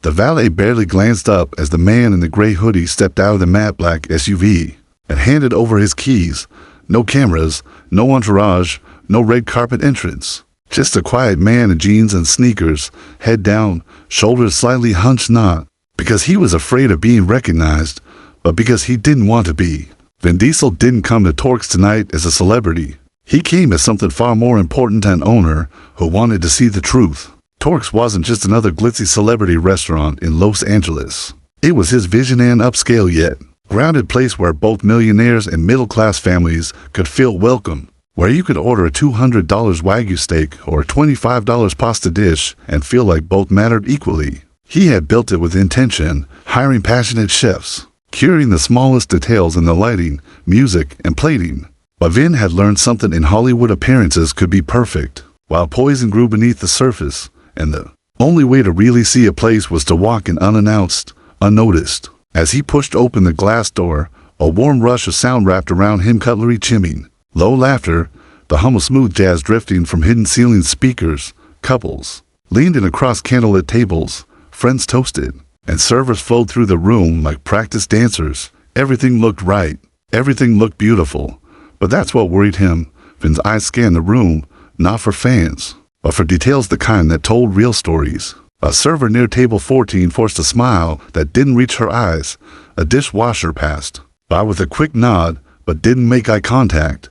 The valet barely glanced up as the man in the gray hoodie stepped out of the matte black SUV and handed over his keys. No cameras, no entourage, no red carpet entrance. Just a quiet man in jeans and sneakers, head down, shoulders slightly hunched, not because he was afraid of being recognized, but because he didn't want to be. Vin Diesel didn't come to Torx tonight as a celebrity. He came as something far more important, an owner who wanted to see the truth. Torx wasn't just another glitzy celebrity restaurant in Los Angeles. It was his vision and upscale yet grounded place where both millionaires and middle-class families could feel welcome, where you could order a $200 Wagyu steak or a $25 pasta dish and feel like both mattered equally. He had built it with intention, hiring passionate chefs, curing the smallest details in the lighting, music, and plating. But Vin had learned something in Hollywood: appearances could be perfect, while poison grew beneath the surface, and the only way to really see a place was to walk in unannounced, unnoticed. As he pushed open the glass door, a warm rush of sound wrapped around him, cutlery chiming, low laughter, the hum of smooth jazz drifting from hidden ceiling speakers. Couples leaned in across candlelit tables, friends toasted, and servers flowed through the room like practiced dancers. Everything looked right. Everything looked beautiful. But that's what worried him. Vin's eyes scanned the room, not for fans, but for details, the kind that told real stories. A server near table 14 forced a smile that didn't reach her eyes. A dishwasher passed by with a quick nod, but didn't make eye contact.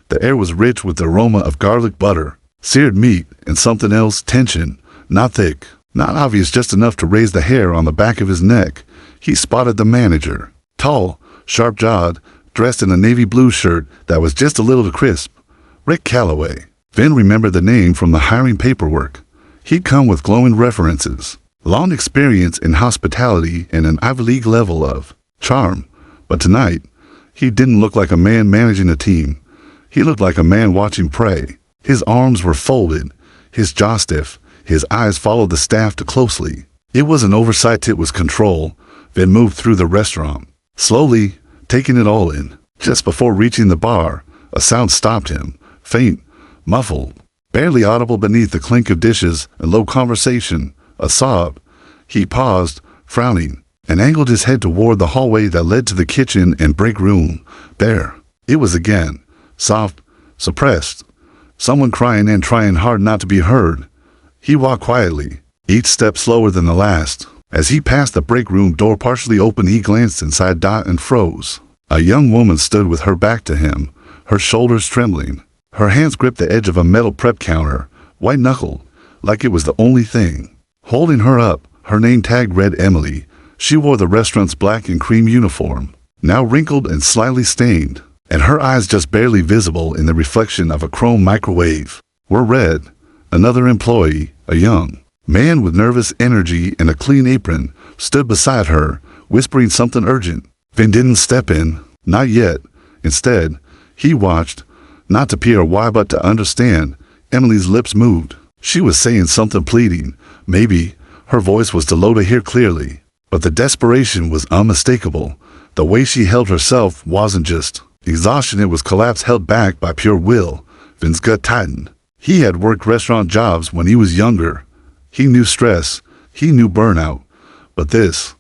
The air was rich with the aroma of garlic butter, seared meat, and something else: tension. Not thick, not obvious, just enough to raise the hair on the back of his neck. He spotted the manager. Tall, sharp-jawed, dressed in a navy blue shirt that was just a little crisp. Rick Calloway. Vin remembered the name from the hiring paperwork. He'd come with glowing references, long experience in hospitality, and an Ivy League level of charm. But tonight, he didn't look like a man managing a team. He looked like a man watching prey. His arms were folded, his jaw stiff, his eyes followed the staff too closely. It wasn't oversight, it was control. Vin moved through the restaurant, slowly, taking it all in. Just before reaching the bar, a sound stopped him, faint, muffled, barely audible beneath the clink of dishes and low conversation. A sob. He paused, frowning, and angled his head toward the hallway that led to the kitchen and break room. There it was again, soft, suppressed, someone crying and trying hard not to be heard. He walked quietly, each step slower than the last. As he passed the break room door partially open, he glanced inside and froze. A young woman stood with her back to him, her shoulders trembling. Her hands gripped the edge of a metal prep counter, white-knuckled, like it was the only thing holding her up. Her name tag read Emily. She wore the restaurant's black and cream uniform, now wrinkled and slightly stained, and her eyes, just barely visible in the reflection of a chrome microwave, were red. Another employee, a young man with nervous energy and a clean apron, stood beside her, whispering something urgent. Vin didn't step in, not yet. Instead, he watched, not to peer why but to understand. Emily's lips moved. She was saying something pleading. Maybe her voice was too low to hear clearly, but the desperation was unmistakable. The way she held herself wasn't just exhaustion, it was collapse held back by pure will. Vin's gut tightened. He had worked restaurant jobs when he was younger. He knew stress. He knew burnout. But this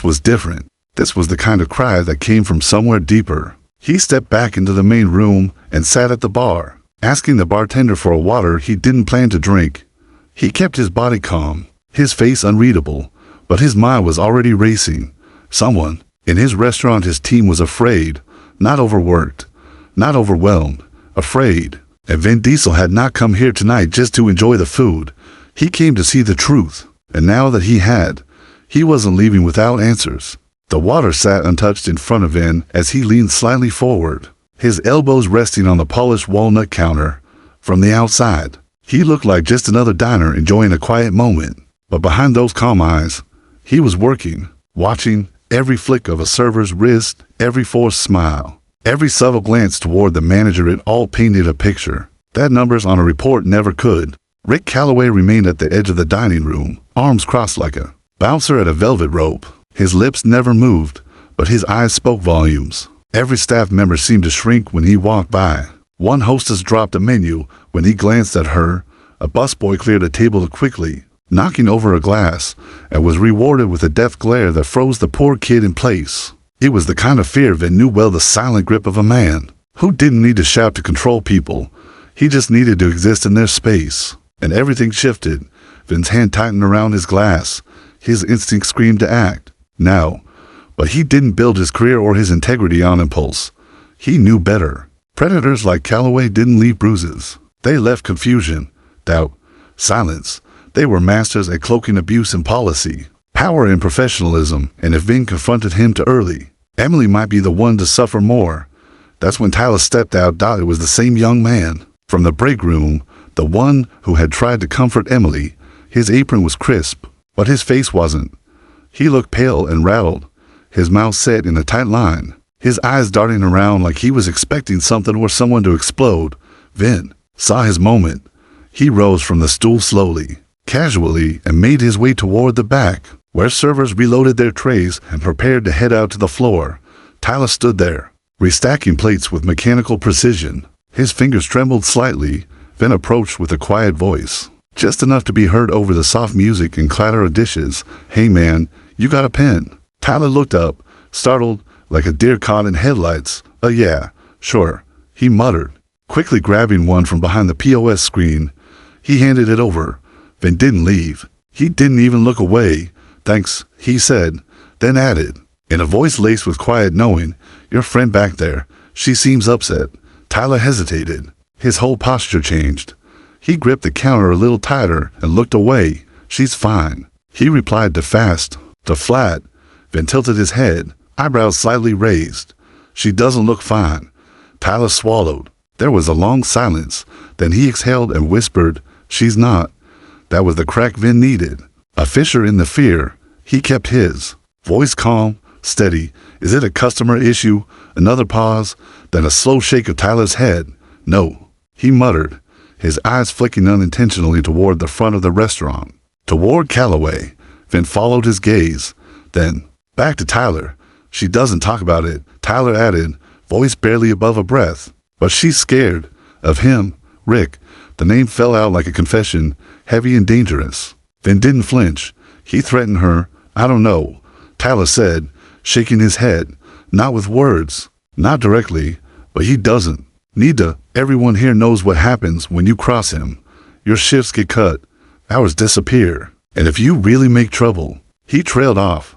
was different. This was the kind of cry that came from somewhere deeper. He stepped back into the main room and sat at the bar, asking the bartender for a water he didn't plan to drink. He kept his body calm, his face unreadable, but his mind was already racing. Someone in his restaurant, his team, was afraid, not overworked, not overwhelmed, afraid. And Vin Diesel had not come here tonight just to enjoy the food. He came to see the truth, and now that he wasn't leaving without answers. The water sat untouched in front of Vin as he leaned slightly forward, his elbows resting on the polished walnut counter. From the outside, he looked like just another diner enjoying a quiet moment. But behind those calm eyes, he was working, watching every flick of a server's wrist, every forced smile, every subtle glance toward the manager. It all painted a picture that numbers on a report never could. Rick Calloway remained at the edge of the dining room, arms crossed like a bouncer at a velvet rope. His lips never moved, but his eyes spoke volumes. Every staff member seemed to shrink when he walked by. One hostess dropped a menu when he glanced at her. A busboy cleared a table quickly, knocking over a glass, and was rewarded with a death glare that froze the poor kid in place. It was the kind of fear Vin knew well, the silent grip of a man who didn't need to shout to control people. He just needed to exist in their space. And everything shifted. Vin's hand tightened around his glass. His instinct screamed to act now. But he didn't build his career or his integrity on impulse. He knew better. Predators like Calloway didn't leave bruises. They left confusion, doubt, silence. They were masters at cloaking abuse in policy, power and professionalism, and if Vin confronted him too early, Emily might be the one to suffer more. That's when Tyler stepped out. It was the same young man from the break room, the one who had tried to comfort Emily. His apron was crisp, but his face wasn't. He looked pale and rattled, his mouth set in a tight line, his eyes darting around like he was expecting something or someone to explode. Vin saw his moment. He rose from the stool slowly, casually, and made his way toward the back, where servers reloaded their trays and prepared to head out to the floor. Tyler stood there, restacking plates with mechanical precision. His fingers trembled slightly. Vin approached with a quiet voice, just enough to be heard over the soft music and clatter of dishes. "Hey man, you got a pen?" Tyler looked up, startled, like a deer caught in headlights. Yeah, sure," he muttered, quickly grabbing one from behind the POS screen. He handed it over. Vin didn't leave. He didn't even look away. "Thanks," he said, then added, in a voice laced with quiet knowing, "Your friend back there, she seems upset." Tyler hesitated. His whole posture changed. He gripped the counter a little tighter and looked away. "She's fine," he replied to fast, to flat. Vin tilted his head, eyebrows slightly raised. "She doesn't look fine." Tyler swallowed. There was a long silence. Then he exhaled and whispered, "She's not." That was the crack Vin needed. A fissure in the fear. He kept his voice calm, steady. "Is it a customer issue?" Another pause, then a slow shake of Tyler's head. "No," he muttered, his eyes flicking unintentionally toward the front of the restaurant, toward Calloway. Vin followed his gaze. Then, back to Tyler. "She doesn't talk about it," Tyler added, voice barely above a breath. "But she's scared of him, Rick." The name fell out like a confession, heavy and dangerous. Vin didn't flinch. "He threatened her." "I don't know," Tyler said, shaking his head. "Not with words. Not directly. But he doesn't need to. Everyone here knows what happens when you cross him. Your shifts get cut. Ours disappear. And if you really make trouble." He trailed off.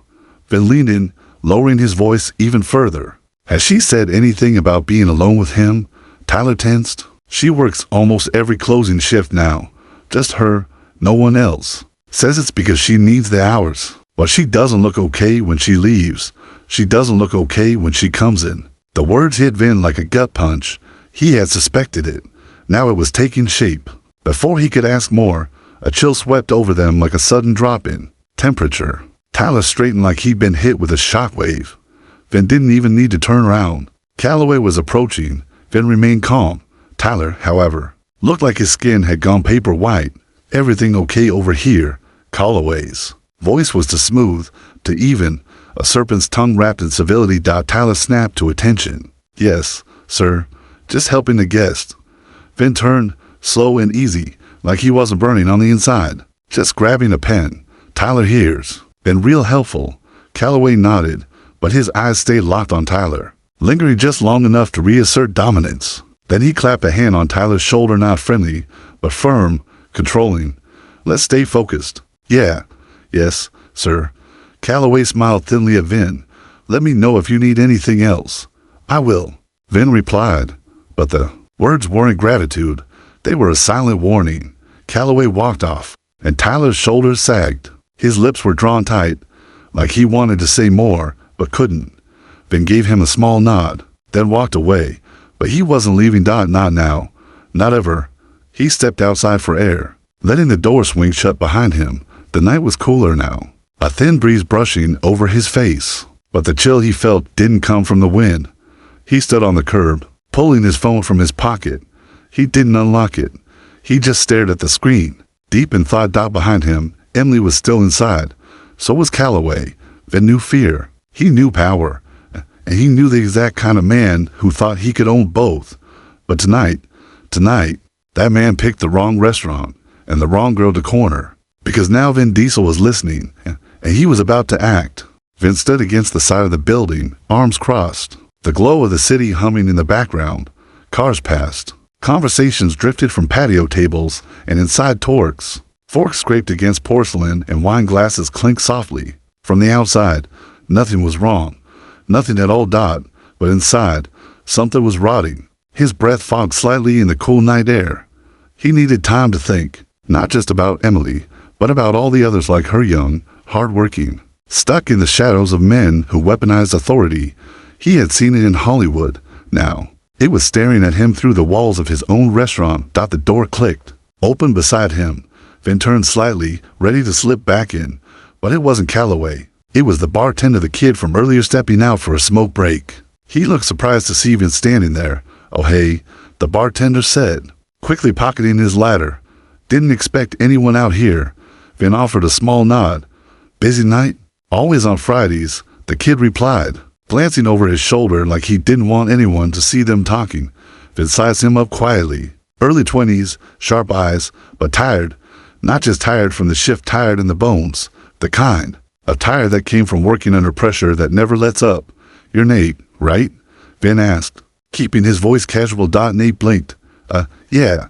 Vin leaned in, lowering his voice even further. "Has she said anything about being alone with him?" Tyler tensed. "She works almost every closing shift now. Just her, no one else. Says it's because she needs the hours. But she doesn't look okay when she leaves. She doesn't look okay when she comes in." The words hit Vin like a gut punch. He had suspected it. Now it was taking shape. Before he could ask more, a chill swept over them like a sudden drop in temperature. Tyler straightened like he'd been hit with a shockwave. Vin didn't even need to turn around. Calloway was approaching. Vin remained calm. Tyler, however, looked like his skin had gone paper white. "Everything okay over here?" Calloway's voice was too smooth, too even, a serpent's tongue wrapped in civility. Tyler snapped to attention. "Yes, sir. Just helping the guest." Vin turned, slow and easy, like he wasn't burning on the inside. "Just grabbing a pen. Tyler hears." "Been real helpful." Calloway nodded, but his eyes stayed locked on Tyler, lingering just long enough to reassert dominance. Then he clapped a hand on Tyler's shoulder, not friendly, but firm, controlling. "Let's stay focused." "Yeah. Yes, sir." Calloway smiled thinly at Vin. "Let me know if you need anything else." "I will," Vin replied. But the words weren't gratitude. They were a silent warning. Calloway walked off, and Tyler's shoulders sagged. His lips were drawn tight, like he wanted to say more, but couldn't. Vin gave him a small nod, then walked away. But he wasn't leaving. Not now. Not ever. He stepped outside for air, letting the door swing shut behind him. The night was cooler now, a thin breeze brushing over his face. But the chill he felt didn't come from the wind. He stood on the curb, pulling his phone from his pocket. He didn't unlock it. He just stared at the screen. Deep in thought. Behind him, Emily was still inside. So was Calloway. Vin knew fear. He knew power. And he knew the exact kind of man who thought he could own both. But tonight, that man picked the wrong restaurant and the wrong girl to corner. because now Vin Diesel was listening, and he was about to act. Vin stood against the side of the building, arms crossed. The glow of the city humming in the background. Cars passed. Conversations drifted from patio tables and inside torx. Forks scraped against porcelain and wine glasses clinked softly. From the outside, nothing was wrong. Nothing at all. But inside, something was rotting. His breath fogged slightly in the cool night air. He needed time to think, not just about Emily, but about all the others like her, young, hard-working, stuck in the shadows of men who weaponized authority. He had seen it in Hollywood. Now, it was staring at him through the walls of his own restaurant. The door clicked, opened beside him. Vin turned slightly, ready to slip back in. But it wasn't Calloway. It was the bartender, the kid from earlier, stepping out for a smoke break. He looked surprised to see Vin standing there. "Oh hey," the bartender said, quickly pocketing his lighter. "Didn't expect anyone out here." Vin offered a small nod. "Busy night?" "Always on Fridays," the kid replied, glancing over his shoulder like he didn't want anyone to see them talking. Vin sized him up quietly. Early 20s, sharp eyes, but tired. Not just tired from the shift, tired in the bones. The kind of tired that came from working under pressure that never lets up. "You're Nate, right?" Vin asked, keeping his voice casual. Nate blinked. Yeah.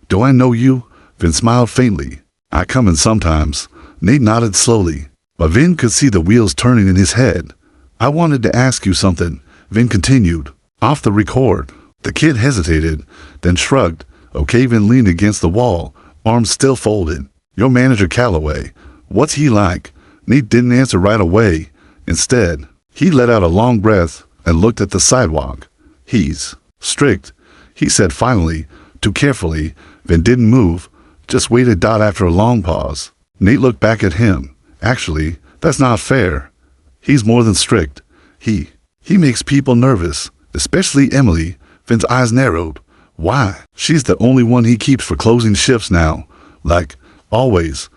"Do I know you?" Vin smiled faintly. "I come in sometimes." Nate nodded slowly, but Vin could see the wheels turning in his head. "I wanted to ask you something," Vin continued. "Off the record." The kid hesitated, then shrugged. "Okay." Vin leaned against the wall, arms still folded. "Your manager Calloway, what's he like?" Nate didn't answer right away. Instead, he let out a long breath and looked at the sidewalk. "He's strict," he said finally, too carefully. Vin didn't move, just waited. After a long pause, Nate looked back at him. "Actually, that's not fair. He's more than strict. He makes people nervous, especially Emily." Vin's eyes narrowed. "Why?" "She's the only one he keeps for closing shifts now. Like, always.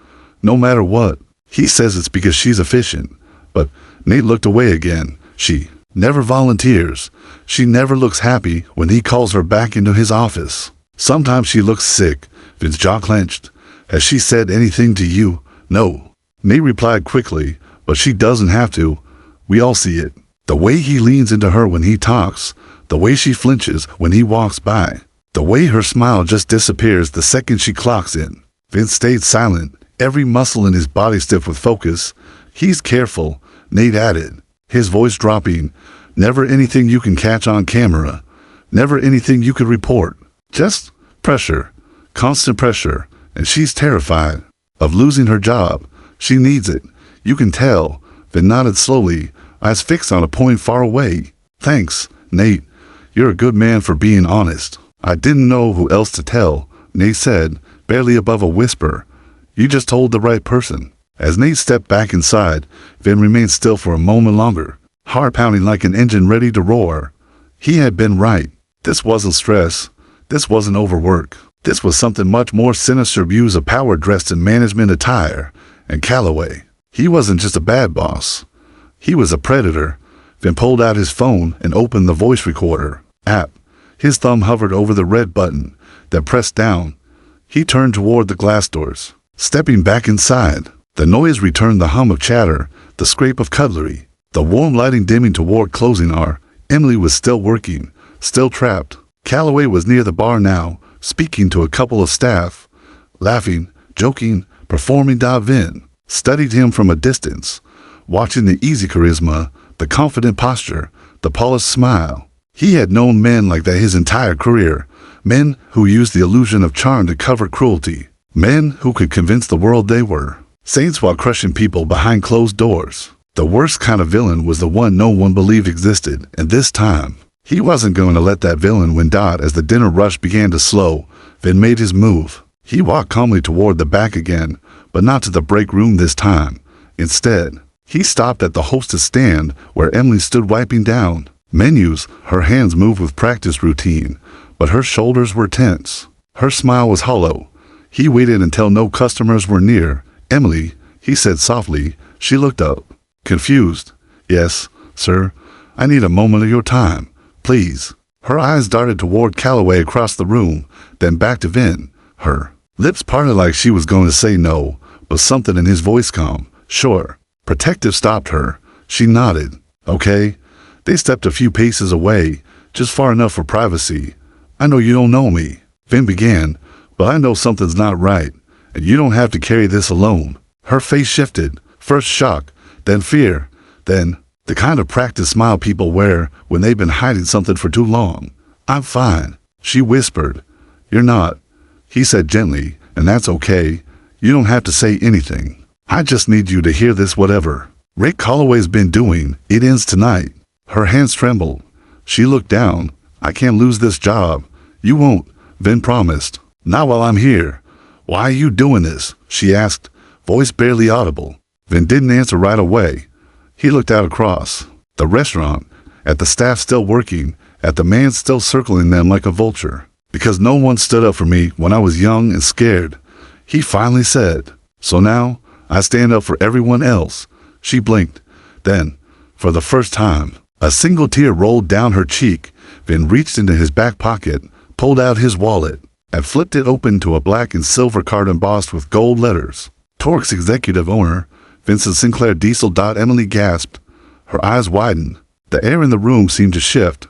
No matter what. He says it's because she's efficient." But Nate looked away again. "She never volunteers. She never looks happy when he calls her back into his office. Sometimes she looks sick." Vin's jaw clenched. "Has she said anything to you?" "No." Nate replied quickly. "But she doesn't have to. We all see it. The way he leans into her when he talks. The way she flinches when he walks by. The way her smile just disappears the second she clocks in." Vince stayed silent, every muscle in his body stiff with focus. "He's careful," Nate added, his voice dropping. "Never anything you can catch on camera. Never anything you could report. Just pressure. Constant pressure. And she's terrified of losing her job. She needs it. You can tell." Vin nodded slowly, eyes fixed on a point far away. "Thanks, Nate. You're a good man for being honest." "I didn't know who else to tell," Nate said, barely above a whisper. "You just told the right person." As Nate stepped back inside, Vin remained still for a moment longer, heart pounding like an engine ready to roar. He had been right. This wasn't stress. This wasn't overwork. This was something much more sinister: abuse of power dressed in management attire. And Calloway, he wasn't just a bad boss. He was a predator. Vin pulled out his phone and opened the voice recorder app. His thumb hovered over the red button, then pressed down. He turned toward the glass doors, stepping back inside. The noise returned, the hum of chatter, the scrape of cutlery, the warm lighting dimming toward closing hour. Emily was still working, still trapped. Calloway was near the bar now, speaking to a couple of staff, laughing, joking, performing. Vin studied him from a distance, watching the easy charisma, the confident posture, the polished smile. He had known men like that his entire career, men who used the illusion of charm to cover cruelty, men who could convince the world they were saints while crushing people behind closed doors. The worst kind of villain was the one no one believed existed, and this time, he wasn't going to let that villain win. As the dinner rush began to slow, Vin made his move. He walked calmly toward the back again, but not to the break room this time. Instead, he stopped at the hostess stand where Emily stood wiping down menus. Her hands moved with practice routine, but her shoulders were tense. Her smile was hollow. He waited until no customers were near. "Emily," he said softly. She looked up, confused. "Yes, sir. I need a moment of your time, please." Her eyes darted toward Calloway across the room, then back to Vin. Her lips parted like she was going to say no, but something in his voice calmed. Sure. Protective stopped her. She nodded. Okay. They stepped a few paces away, just far enough for privacy. I know you don't know me, Vin began, but I know something's not right, and you don't have to carry this alone. Her face shifted, first shock, then fear, then the kind of practiced smile people wear when they've been hiding something for too long. I'm fine, she whispered. You're not, he said gently, and that's okay. You don't have to say anything. I just need you to hear this whatever Rick Calloway's been doing, it ends tonight. Her hands trembled. She looked down. I can't lose this job. You won't, Vin promised. Not while I'm here. Why are you doing this? She asked, voice barely audible. Vin didn't answer right away. He looked out across the restaurant, at the staff still working, at the man still circling them like a vulture. Because no one stood up for me when I was young and scared, he finally said. So now, I stand up for everyone else. She blinked. Then, for the first time, a single tear rolled down her cheek. Vin reached into his back pocket, pulled out his wallet, and flipped it open to a black and silver card embossed with gold letters. Torx executive owner, Vincent Sinclair Diesel. Emily gasped. Her eyes widened. The air in the room seemed to shift.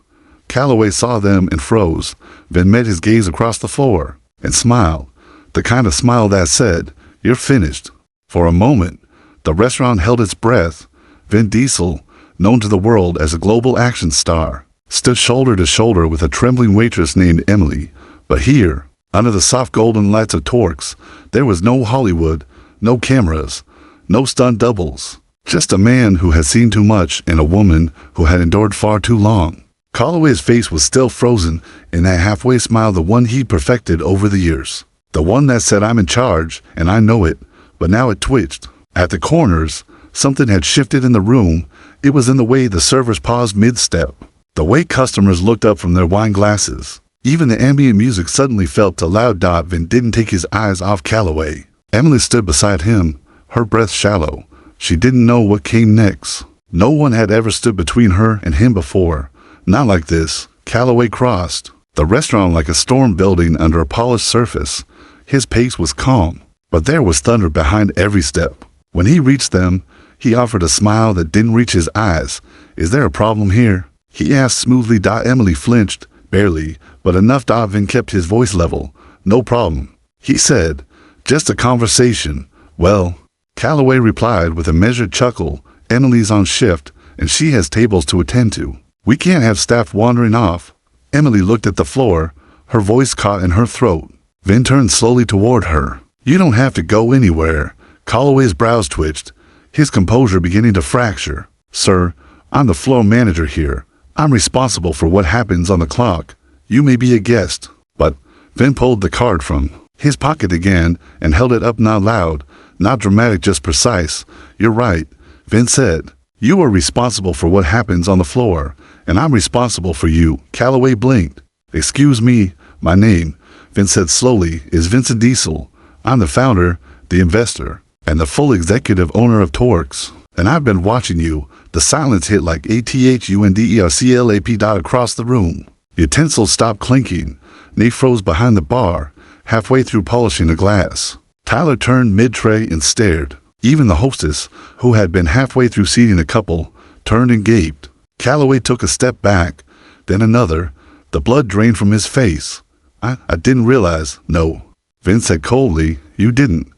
Calloway saw them and froze. Vin met his gaze across the floor and smiled. The kind of smile that said, you're finished. For a moment, the restaurant held its breath. Vin Diesel, known to the world as a global action star, stood shoulder to shoulder with a trembling waitress named Emily. But here, under the soft golden lights of Torx, there was no Hollywood, no cameras, no stunt doubles. Just a man who had seen too much and a woman who had endured far too long. Calloway's face was still frozen in that halfway smile, the one he'd perfected over the years. The one that said, I'm in charge, and I know it, but now it twitched. At the corners, something had shifted in the room. It was in the way the servers paused mid-step, the way customers looked up from their wine glasses. Even the ambient music suddenly felt too loud. Vin didn't take his eyes off Calloway. Emily stood beside him, her breath shallow. She didn't know what came next. No one had ever stood between her and him before. Not like this. Calloway crossed the restaurant like a storm building under a polished surface. His pace was calm, but there was thunder behind every step. When he reached them, he offered a smile that didn't reach his eyes. Is there a problem here? He asked smoothly. Emily flinched, barely, but enough. Vin kept his voice level. No problem, he said. Just a conversation. Well, Calloway replied with a measured chuckle. Emily's on shift, and she has tables to attend to. We can't have staff wandering off. Emily looked at the floor, her voice caught in her throat. Vin turned slowly toward her. You don't have to go anywhere. Calloway's brows twitched, his composure beginning to fracture. Sir, I'm the floor manager here. I'm responsible for what happens on the clock. You may be a guest. But Vin pulled the card from his pocket again and held it up, not loud, not dramatic, just precise. You're right, Vin said. You are responsible for what happens on the floor, and I'm responsible for you. Calloway blinked. Excuse me, my name, Vin said slowly, is Vincent Diesel. I'm the founder, the investor, and the full executive owner of Torx. And I've been watching you. The silence hit like ATHUNDERCLAP. Across the room. Utensils stopped clinking. Nate froze behind the bar, halfway through polishing a glass. Tyler turned mid-tray and stared. Even the hostess, who had been halfway through seating a couple, turned and gaped. Calloway took a step back, then another. The blood drained from his face. I didn't realize. No, Vin said coldly. You didn't.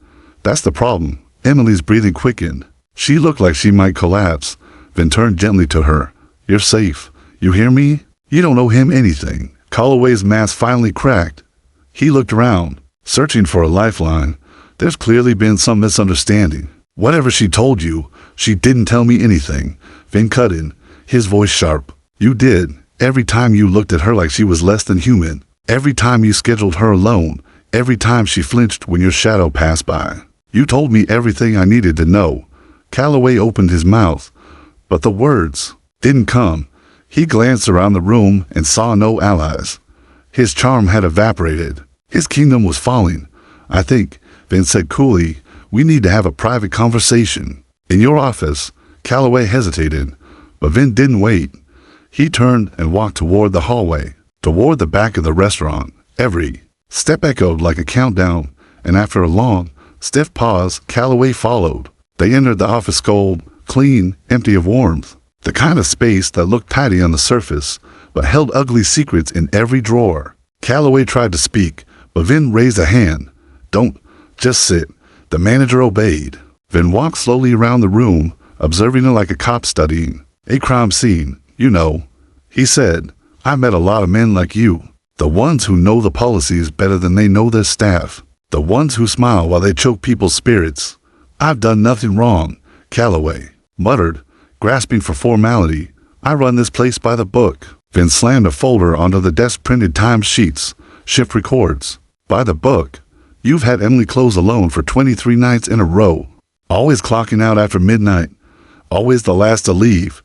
That's the problem. Emily's breathing quickened. She looked like she might collapse. Vin turned gently to her. You're safe. You hear me? You don't owe him anything. Calloway's mask finally cracked. He looked around, searching for a lifeline. There's clearly been some misunderstanding. Whatever she told you, she didn't tell me anything. Vin cut in, his voice sharp. You did. Every time you looked at her like she was less than human. Every time you scheduled her alone. Every time she flinched when your shadow passed by. You told me everything I needed to know. Calloway opened his mouth, but the words didn't come. He glanced around the room and saw no allies. His charm had evaporated. His kingdom was falling. I think, Vin said coolly, we need to have a private conversation. In your office. Calloway hesitated, but Vin didn't wait. He turned and walked toward the hallway, toward the back of the restaurant. Every step echoed like a countdown, and after a long, Stiff pause. Calloway followed. They entered the office cold, clean, empty of warmth. The kind of space that looked tidy on the surface, but held ugly secrets in every drawer. Calloway tried to speak, but Vin raised a hand. Don't, just sit. The manager obeyed. Vin walked slowly around the room, observing it like a cop studying. A crime scene, you know. He said, I've met a lot of men like you. The ones who know the policies better than they know their staff. The ones who smile while they choke people's spirits. I've done nothing wrong, Calloway muttered, grasping for formality. I run this place by the book. Vin slammed a folder onto the desk. Printed time sheets, shift records. By the book. You've had Emily close alone for 23 nights in a row. Always clocking out after midnight. Always the last to leave.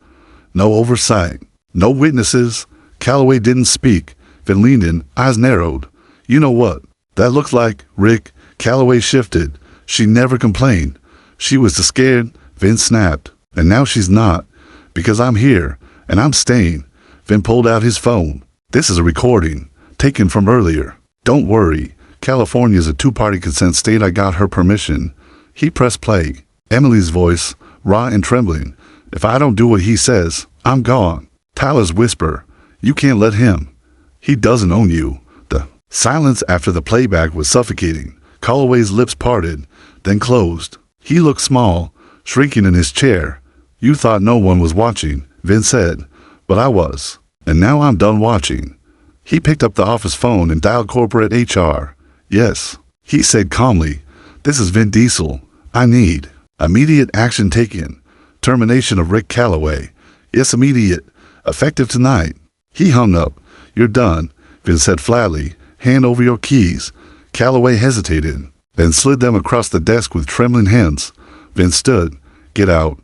No oversight. No witnesses. Calloway didn't speak. Vin leaned in, eyes narrowed. You know what that looks like, Rick? Calloway shifted. She never complained. She was too scared. Vin snapped. And now she's not. Because I'm here, and I'm staying. Vin pulled out his phone. This is a recording, taken from earlier. Don't worry. California's a two-party consent state. I got her permission. He pressed play. Emily's voice, raw and trembling. If I don't do what he says, I'm gone. Tyler's whisper. You can't let him. He doesn't own you. The silence after the playback was suffocating. Calloway's lips parted, then closed. He looked small, shrinking in his chair. You thought no one was watching, Vin said. But I was. And now I'm done watching. He picked up the office phone and dialed corporate HR. Yes, he said calmly. This is Vin Diesel. I need immediate action taken. Termination of Rick Calloway. Yes, immediate. Effective tonight. He hung up. You're done, Vin said flatly. Hand over your keys. Calloway hesitated, then slid them across the desk with trembling hands. Vin stood. Get out.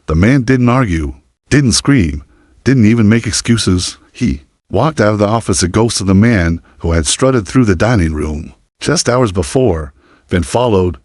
The man didn't argue, didn't scream, didn't even make excuses. He walked out of the office, a ghost of the man who had strutted through the dining room just hours before. Vin followed.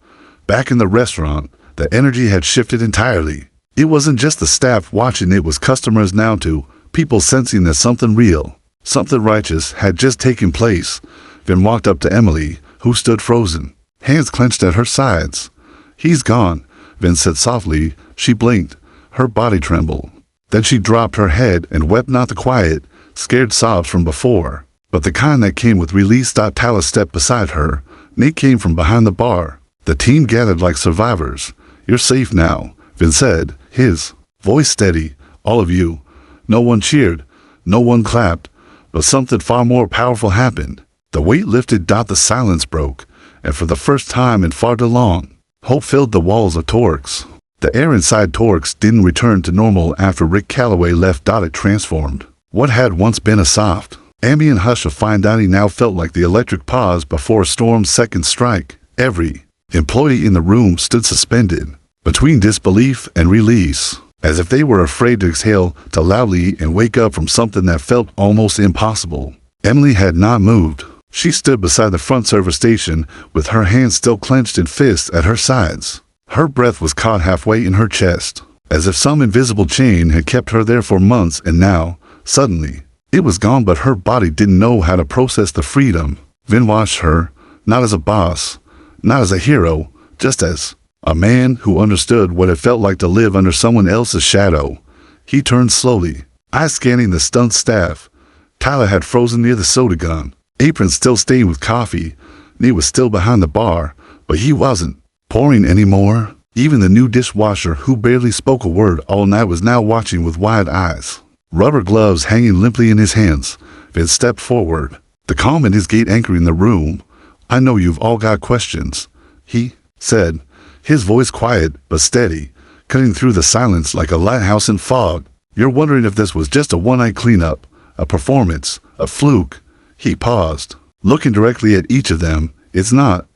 Back in the restaurant, the energy had shifted entirely. It wasn't just the staff watching, it was customers now too, people sensing that something real, something righteous had just taken place. Vin walked up to Emily, who stood frozen, hands clenched at her sides. He's gone, Vin said softly. She blinked. Her body trembled. Then she dropped her head and wept, not the quiet, scared sobs from before, but the kind that came with release. Tyler stepped beside her. Nate came from behind the bar. The team gathered like survivors. You're safe now, Vin said, his voice steady. All of you. No one cheered. No one clapped. But something far more powerful happened. The weight lifted. The silence broke, and for the first time in far too long, hope filled the walls of Torx. The air inside Torx didn't return to normal after Rick Calloway left. It transformed. What had once been a soft, ambient hush of fine dining now felt like the electric pause before a storm's second strike. Every employee in the room stood suspended, between disbelief and release, as if they were afraid to exhale too loudly and wake up from something that felt almost impossible. Emily had not moved. She stood beside the front server station, with her hands still clenched and fists at her sides. Her breath was caught halfway in her chest, as if some invisible chain had kept her there for months, and now, suddenly, it was gone. But her body didn't know how to process the freedom. Vin watched her, not as a boss, not as a hero, just as a man who understood what it felt like to live under someone else's shadow. He turned slowly, eyes scanning the stunned staff. Tyler had frozen near the soda gun, apron still stained with coffee. Nate was still behind the bar, but he wasn't pouring anymore. Even the new dishwasher, who barely spoke a word all night, was now watching with wide eyes, rubber gloves hanging limply in his hands. Vin stepped forward, the calm in his gait anchoring the room. I know you've all got questions, he said, his voice quiet but steady, cutting through the silence like a lighthouse in fog. You're wondering if this was just a one-night cleanup, a performance, a fluke. He paused, looking directly at each of them. It's not.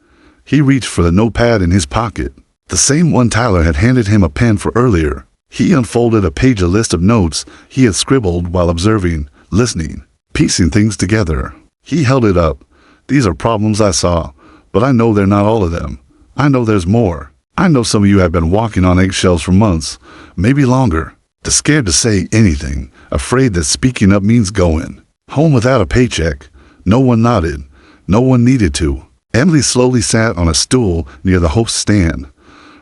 He reached for the notepad in his pocket, the same one Tyler had handed him a pen for earlier. He unfolded a page, a list of notes he had scribbled while observing, listening, piecing things together. He held it up. These are problems I saw, but I know they're not all of them. I know there's more. I know some of you have been walking on eggshells for months, maybe longer, too scared to say anything, afraid that speaking up means going home without a paycheck. No one nodded. No one needed to. Emily slowly sat on a stool near the host's stand.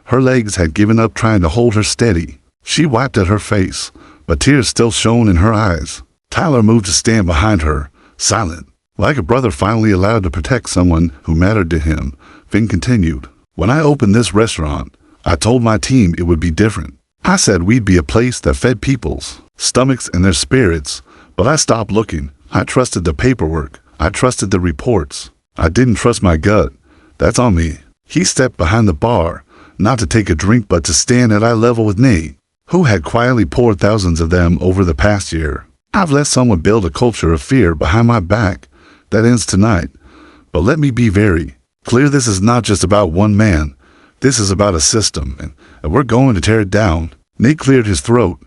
Her legs had given up trying to hold her steady. She wiped at her face, but tears still shone in her eyes. Tyler moved to stand behind her, silent, like a brother finally allowed to protect someone who mattered to him. Vin continued, "When I opened this restaurant, I told my team it would be different. I said we'd be a place that fed people's stomachs and their spirits, but I stopped looking. I trusted the paperwork. I trusted the reports. I didn't trust my gut. That's on me." He stepped behind the bar, not to take a drink but to stand at eye level with Nate, who had quietly poured thousands of them over the past year. "I've let someone build a culture of fear behind my back. That ends tonight. But let me be very clear, this is not just about one man. This is about a system, and we're going to tear it down." Nate cleared his throat.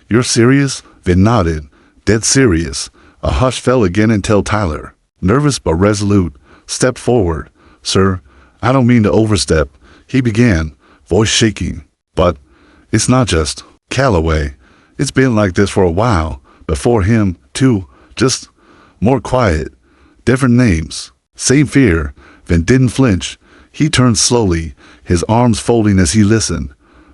"You're serious?" Vin nodded. "Dead serious." A hush fell again until Tyler, nervous but resolute, stepped forward. "Sir, I don't mean to overstep," he began, voice shaking. "But it's not just Calloway. It's been like this for a while. Before him, too. Just more quiet. Different names. Same fear." Vin didn't flinch. He turned slowly, his arms folding as he listened.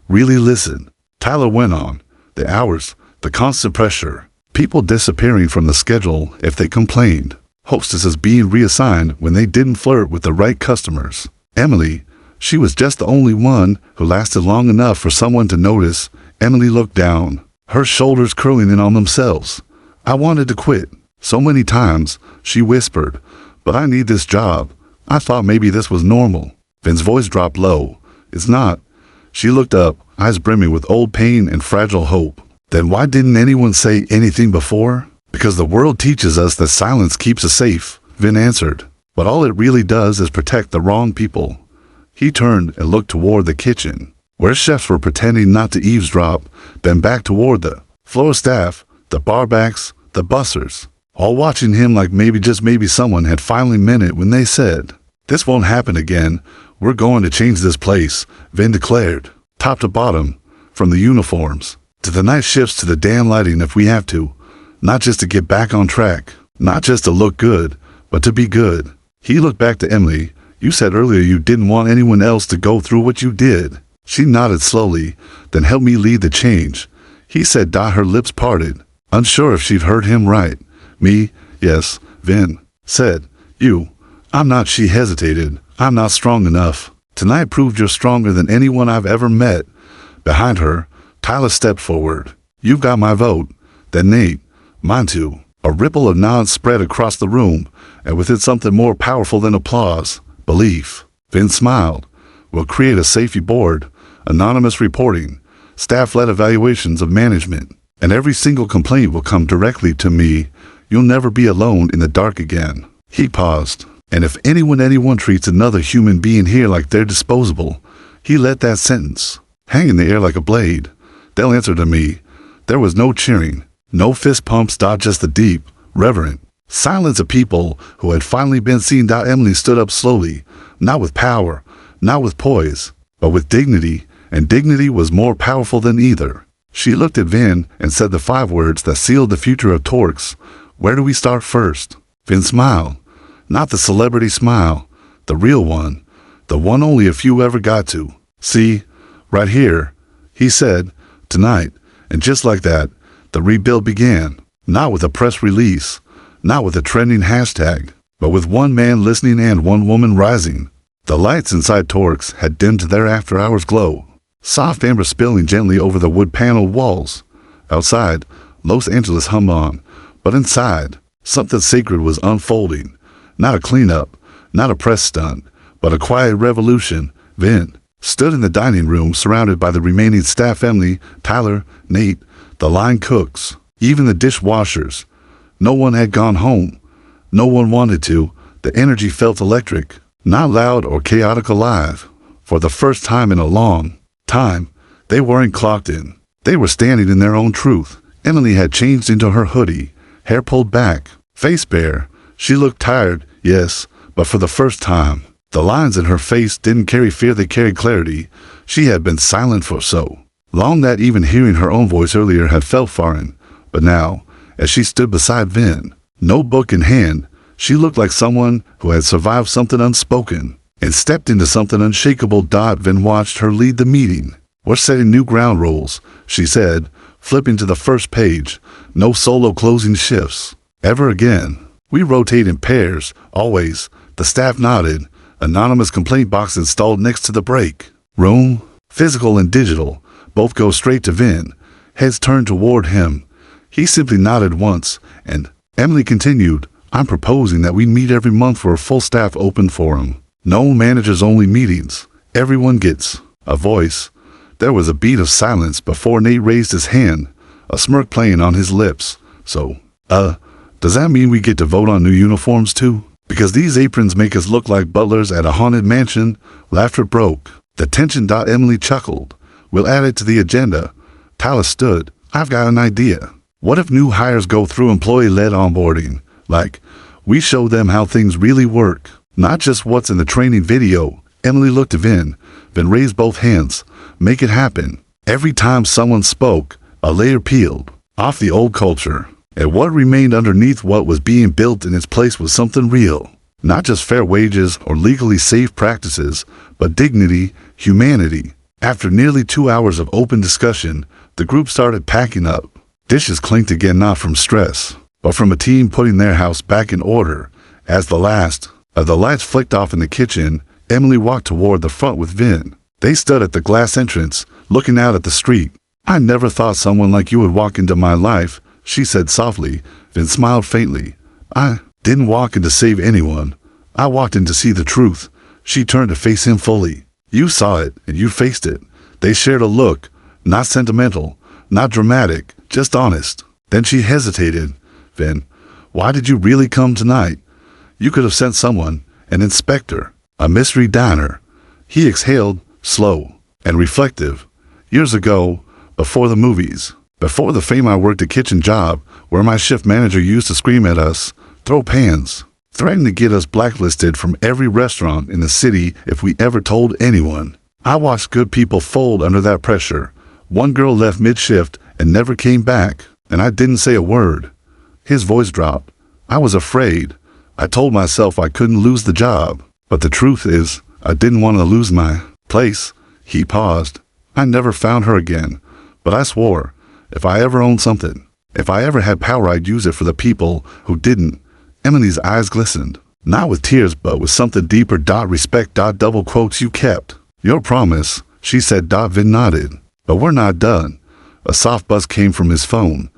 Really listened. Tyler went on. "The hours, the constant pressure. People disappearing from the schedule if they complained. Hostesses being reassigned when they didn't flirt with the right customers. Emily, she was just the only one who lasted long enough for someone to notice." Emily looked down, her shoulders curling in on themselves. "I wanted to quit. So many times," she whispered. "But I need this job. I thought maybe this was normal." Vin's voice dropped low. "It's not." She looked up, eyes brimming with old pain and fragile hope. "Then why didn't anyone say anything before?" "Because the world teaches us that silence keeps us safe," Vin answered. "But all it really does is protect the wrong people." He turned and looked toward the kitchen, where chefs were pretending not to eavesdrop, then back toward the floor staff, the barbacks, the bussers, all watching him like maybe, just maybe, someone had finally meant it when they said, "This won't happen again. We're going to change this place," Vin declared. "Top to bottom, from the uniforms to the night shifts to the damn lighting if we have to. Not just to get back on track, not just to look good, but to be good." He looked back to Emily. "You said earlier you didn't want anyone else to go through what you did." She nodded slowly, then helped me lead the change. He said, her lips parted, unsure if she'd heard him right. "Me? Yes," Vin said. "You? I'm not." She hesitated. "I'm not strong enough. Tonight proved you're stronger than anyone I've ever met." Behind her, Tyler stepped forward. "You've got my vote." Then Nate. "Mine too." A ripple of nods spread across the room, and with it something more powerful than applause. Belief. Vin smiled. "We'll create a safety board, anonymous reporting, staff-led evaluations of management, and every single complaint will come directly to me. You'll never be alone in the dark again." He paused. "And if anyone treats another human being here like they're disposable," he let that sentence hang in the air like a blade, "they'll answer to me." There was no cheering, no fist pumps, just the deep, reverent silence of people who had finally been seen. Emily stood up slowly, not with power, not with poise, but with dignity, and dignity was more powerful than either. She looked at Vin and said the 5 words that sealed the future of Torx. "Where do we start first?" Vin smiled. Not the celebrity smile, the real one, the one only a few ever got to. "See, right here," he said, "tonight." And just like that, the rebuild began, not with a press release, not with a trending hashtag, but with one man listening and one woman rising. The lights inside Torx had dimmed to their after-hours glow, soft amber spilling gently over the wood-paneled walls. Outside, Los Angeles hummed on, but inside, something sacred was unfolding. Not a cleanup, not a press stunt, but a quiet revolution. Vin stood in the dining room surrounded by the remaining staff: Emily, Tyler, Nate, the line cooks, even the dishwashers. No one had gone home. No one wanted to. The energy felt electric, not loud or chaotic, alive. For the first time in a long time, they weren't clocked in. They were standing in their own truth. Emily had changed into her hoodie, hair pulled back, face bare. She looked tired, yes, but for the first time, the lines in her face didn't carry fear, they carried clarity. She had been silent for so long that even hearing her own voice earlier had felt foreign. But now, as she stood beside Vin, notebook in hand, She looked like someone who had survived something unspoken and stepped into something unshakable. Vin watched her lead the meeting. "We're setting new ground rules," she said, flipping to the first page. "No solo closing shifts. Ever again. We rotate in pairs, always." The staff nodded. Anonymous complaint box installed next to the break room. Physical and digital both go straight to Vin. Heads turned toward him. He simply nodded once, and Emily continued, "I'm proposing that we meet every month for a full staff open forum. No managers-only meetings. Everyone gets a voice." There was a beat of silence before Nate raised his hand, a smirk playing on his lips. "So, does that mean we get to vote on new uniforms too? Because these aprons make us look like butlers at a haunted mansion." Laughter broke the tension. Emily chuckled. "We'll add it to the agenda." Tyler stood. "I've got an idea. What if new hires go through employee-led onboarding? Like, we show them how things really work, not just what's in the training video." Emily looked at Vin. Vin raised both hands. "Make it happen." Every time someone spoke, a layer peeled off the old culture, and what remained underneath what was being built in its place was something real. Not just fair wages or legally safe practices, but dignity, humanity. After nearly 2 hours of open discussion, the group started packing up. Dishes clinked again, not from stress, but from a team putting their house back in order. As the last of the lights flicked off in the kitchen, Emily walked toward the front with Vin. They stood at the glass entrance, looking out at the street. "I never thought someone like you would walk into my life," she said softly. Vin smiled faintly. "I didn't walk in to save anyone. I walked in to see the truth." She turned to face him fully. "You saw it, and you faced it." They shared a look, not sentimental, not dramatic, just honest. Then she hesitated. "Vin, why did you really come tonight? You could have sent someone, an inspector, a mystery diner." He exhaled, slow and reflective. "Years ago, before the movies, before the fame, I worked a kitchen job where my shift manager used to scream at us, throw pans, threaten to get us blacklisted from every restaurant in the city if we ever told anyone. I watched good people fold under that pressure. One girl left mid-shift and never came back, and I didn't say a word." His voice dropped. "I was afraid. I told myself I couldn't lose the job. But the truth is, I didn't want to lose my place." He paused. "I never found her again. But I swore, if I ever owned something, if I ever had power, I'd use it for the people who didn't." Emily's eyes glistened, not with tears, but with something deeper. "Respect. Double quotes. You kept your promise," she said. Vin nodded. "But we're not done." A soft buzz came from his phone.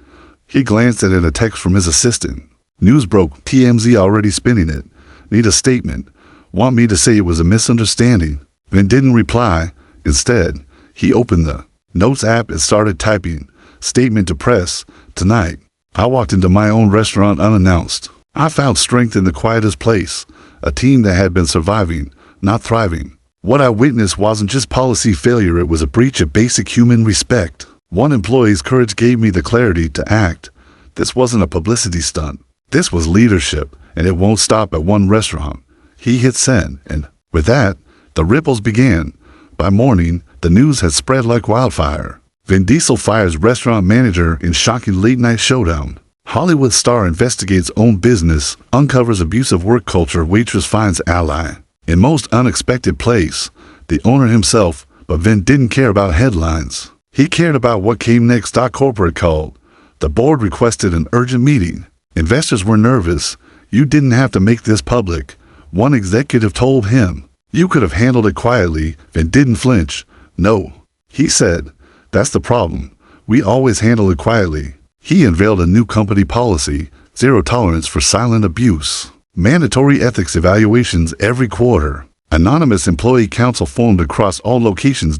He glanced at it, a text from his assistant. "News broke. TMZ already spinning it. Need a statement. Want me to say it was a misunderstanding." Vin didn't reply. Instead, he opened the Notes app and started typing. "Statement to press. Tonight, I walked into my own restaurant unannounced. I found strength in the quietest place, a team that had been surviving, not thriving. What I witnessed wasn't just policy failure, it was a breach of basic human respect. One employee's courage gave me the clarity to act. This wasn't a publicity stunt. This was leadership, and it won't stop at one restaurant." He hit send, and with that, the ripples began. By morning, the news had spread like wildfire. Vin Diesel fires restaurant manager in shocking late-night showdown. Hollywood star investigates own business, uncovers abusive work culture, Waitress finds ally. In most unexpected place, the owner himself, but Vin didn't care about headlines. He cared about what came next. Corporate called. The board requested an urgent meeting. Investors were nervous. "You didn't have to make this public," one executive told him. "You could have handled it quietly." Vin didn't flinch. "No," he said. "That's the problem. We always handle it quietly." He unveiled a new company policy, zero tolerance for silent abuse. Mandatory ethics evaluations every quarter. Anonymous employee council formed across all locations.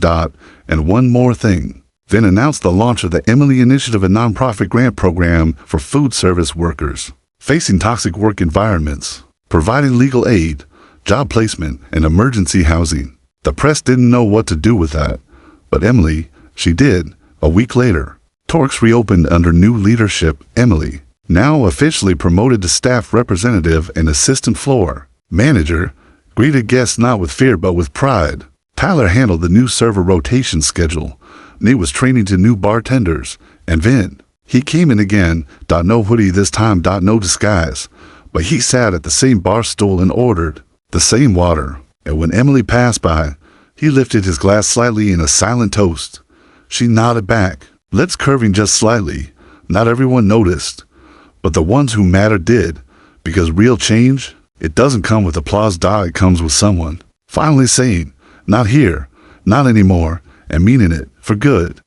And one more thing. Vin announced the launch of the Emily Initiative, a nonprofit grant program for food service workers facing toxic work environments, providing legal aid, job placement, and emergency housing. The press didn't know what to do with that, but Emily, she did. A week later, Torx reopened under new leadership. Emily, now officially promoted to staff representative and assistant floor manager, greeted guests not with fear but with pride. Tyler handled the new server rotation schedule. Nate was training to new bartenders. And Vin, he came in again. No hoodie this time. No disguise. But he sat at the same bar stool and ordered the same water. And when Emily passed by, he lifted his glass slightly in a silent toast. She nodded back, lips curving just slightly. Not everyone noticed, but the ones who mattered did, because real change, it doesn't come with applause, it comes with someone finally saying, not here, not anymore, and meaning it for good.